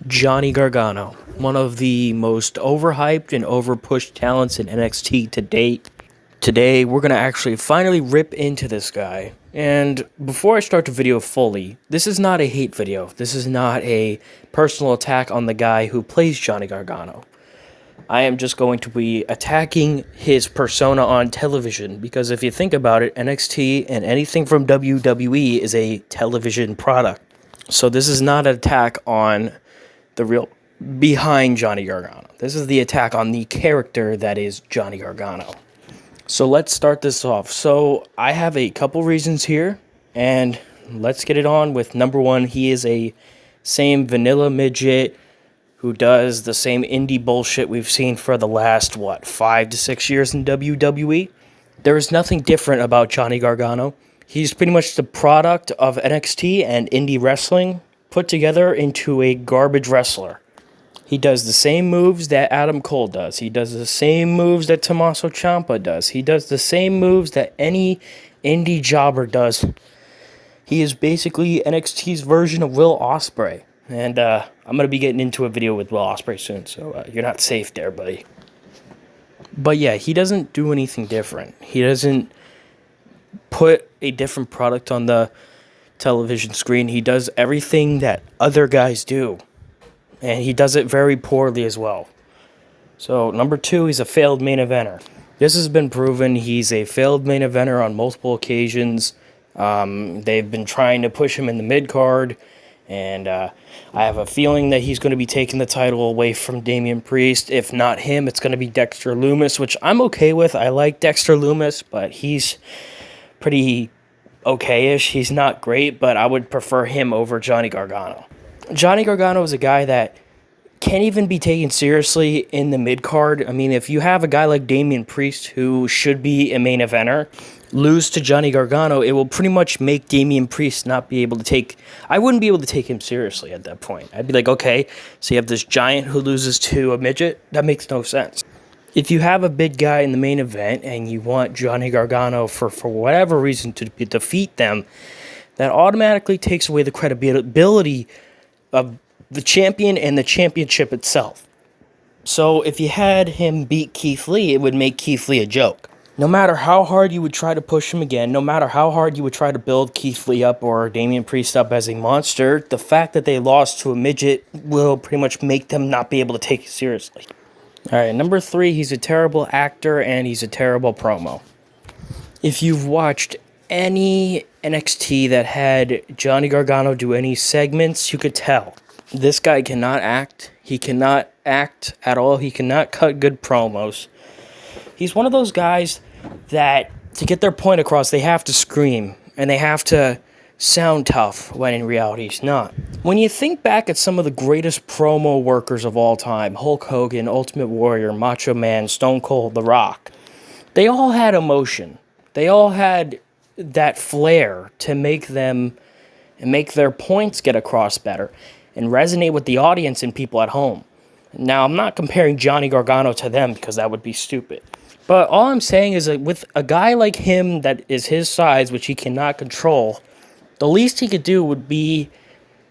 Johnny Gargano, one of the most overhyped and overpushed talents in NXT to date. Today, we're going to actually finally rip into this guy. And before I start the video fully, this is not a hate video. This is not a personal attack on the guy who plays Johnny Gargano. I am just going to be attacking his persona on television, because if you think about it, NXT and anything from WWE is a television product. So this is not an attack on the real behind Johnny Gargano. This is the attack on the character that is Johnny Gargano. So let's start this off. So I have a couple reasons here, and let's get it on with number one. He is a same vanilla midget who does the same indie bullshit we've seen for the last, 5 to 6 years in WWE. There is nothing different about Johnny Gargano. He's pretty much the product of NXT and indie wrestling put together into a garbage wrestler. He does the same moves that Adam Cole does. He does the same moves that Tommaso Ciampa does. He does the same moves that any indie jobber does. He is basically NXT's version of Will Ospreay. And I'm going to be getting into a video with Will Ospreay soon, so you're not safe there, buddy. But yeah, he doesn't do anything different. He doesn't put a different product on the television screen. He does everything that other guys do, and he does it very poorly as well. So number two, he's a failed main eventer. This has been proven. He's a failed main eventer on multiple occasions. They've been trying to push him in the mid-card, and I have a feeling that he's going to be taking the title away from Damian Priest. If not him, it's going to be Dexter Lumis, which I'm okay with. I like Dexter Lumis, but he's pretty okay-ish. He's not great, but I would prefer him over Johnny Gargano. Johnny Gargano is a guy that can't even be taken seriously in the mid-card. I mean, if you have a guy like Damian Priest, who should be a main eventer, lose to Johnny Gargano, it will pretty much make Damian Priest not be able to take... I wouldn't be able to take him seriously at that point. I'd be like, okay, so you have this giant who loses to a midget? That makes no sense. If you have a big guy in the main event and you want Johnny Gargano for whatever reason to defeat them, that automatically takes away the credibility of the champion and the championship itself. So if you had him beat Keith Lee, it would make Keith Lee a joke. No matter how hard you would try to push him again, no matter how hard you would try to build Keith Lee up or Damian Priest up as a monster, the fact that they lost to a midget will pretty much make them not be able to take it seriously. Alright, number three, he's a terrible actor and he's a terrible promo. If you've watched any NXT that had Johnny Gargano do any segments, you could tell. This guy cannot act. He cannot act at all. He cannot cut good promos. He's one of those guys that, to get their point across, they have to scream. And they have to sound tough, when in reality he's not. When you think back at some of the greatest promo workers of all time, Hulk Hogan, Ultimate Warrior, Macho Man, Stone Cold, The Rock, they all had emotion. They all had that flair to make them and make their points get across better and resonate with the audience and people at home. Now, I'm not comparing Johnny Gargano to them because that would be stupid. But all I'm saying is that with a guy like him that is his size, which he cannot control, the least he could do would be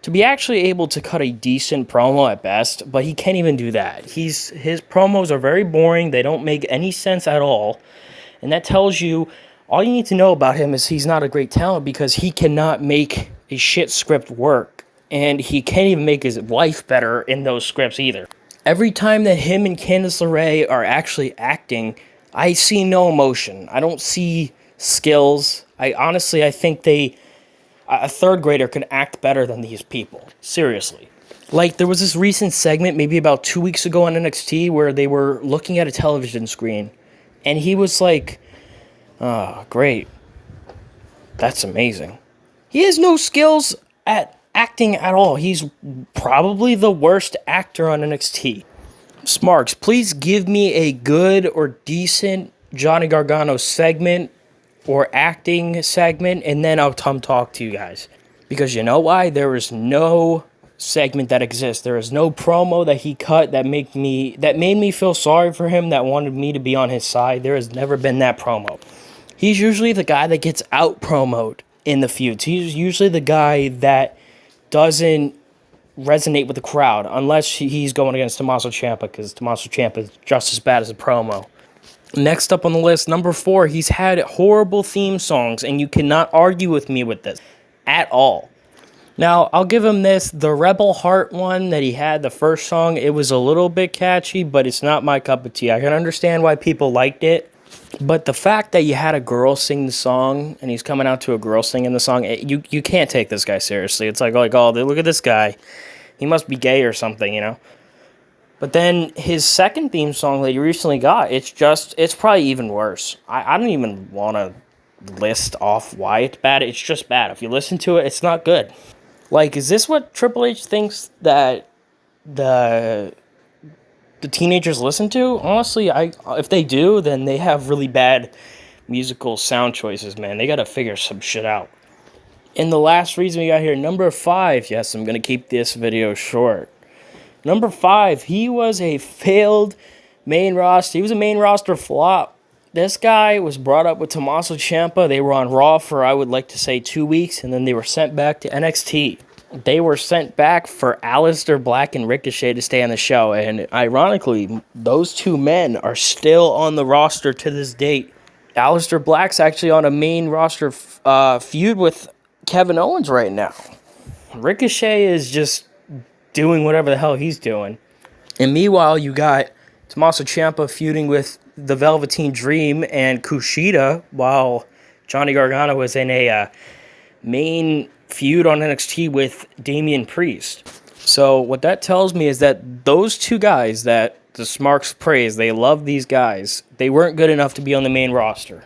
to be actually able to cut a decent promo at best, but he can't even do that. His promos are very boring. They don't make any sense at all. And that tells you all you need to know about him is he's not a great talent because he cannot make a shit script work. And he can't even make his wife better in those scripts either. Every time that him and Candice LeRae are actually acting, I see no emotion. I don't see skills. I think a third grader can act better than these people. Seriously. Like, there was this recent segment, maybe about 2 weeks ago on NXT, where they were looking at a television screen. And he was like, oh, great. That's amazing. He has no skills at acting at all. He's probably the worst actor on NXT. Smarks, please give me a good or decent Johnny Gargano segment or acting segment, and then I'll come talk to you guys. Because you know why? There is no segment that exists. There is no promo that he cut that made me feel sorry for him, that wanted me to be on his side. There has never been that promo. He's usually the guy that gets out-promoed in the feuds. He's usually the guy that doesn't resonate with the crowd unless he's going against Tommaso Ciampa, because Tommaso Ciampa is just as bad as a promo. Next up on the list, number 4, he's had horrible theme songs, and you cannot argue with me with this at all. Now, I'll give him this. The Rebel Heart one that he had, the first song, it was a little bit catchy, but it's not my cup of tea. I can understand why people liked it, but the fact that you had a girl sing the song, and he's coming out to a girl singing the song, you can't take this guy seriously. It's like, oh, look at this guy. He must be gay or something, you know? But then his second theme song that he recently got, it's probably even worse. I don't even want to list off why it's bad. It's just bad. If you listen to it, it's not good. Like, is this what Triple H thinks that the teenagers listen to? Honestly, if they do, then they have really bad musical sound choices, man. They got to figure some shit out. And the last reason we got here, number 5. Yes, I'm going to keep this video short. Number 5, he was a failed main roster. He was a main roster flop. This guy was brought up with Tommaso Ciampa. They were on Raw for, I would like to say, 2 weeks, and then they were sent back to NXT. They were sent back for Aleister Black and Ricochet to stay on the show, and ironically, those 2 men are still on the roster to this date. Aleister Black's actually on a main roster feud with Kevin Owens right now. Ricochet is just doing whatever the hell he's doing. And meanwhile, you got Tommaso Ciampa feuding with the Velveteen Dream and Kushida, while Johnny Gargano was in a main feud on NXT with Damian Priest. So what that tells me is that those 2 guys that the Smarks praise, they love these guys, they weren't good enough to be on the main roster.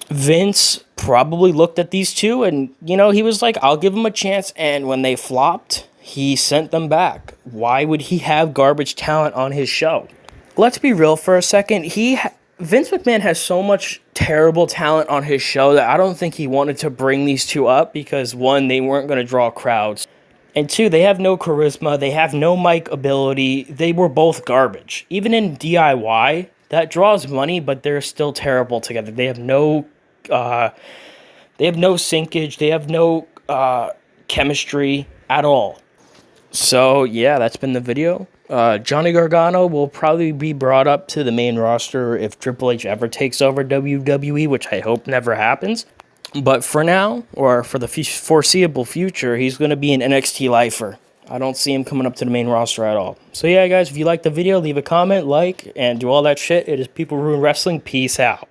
Vince probably looked at these 2 and, he was like, I'll give them a chance. And when they flopped, he sent them back. Why would he have garbage talent on his show? Let's be real for a second. Vince McMahon has so much terrible talent on his show that I don't think he wanted to bring these 2 up because, 1, they weren't going to draw crowds. And 2, they have no charisma. They have no mic ability. They were both garbage. Even in DIY, that draws money, but they're still terrible together. They have no syncage. They have no chemistry at all. So, yeah, that's been the video. Johnny Gargano will probably be brought up to the main roster if Triple H ever takes over WWE, which I hope never happens. But for now, or for the foreseeable future, he's going to be an NXT lifer. I don't see him coming up to the main roster at all. So, yeah, guys, if you liked the video, leave a comment, like, and do all that shit. It is People Ruin Wrestling. Peace out.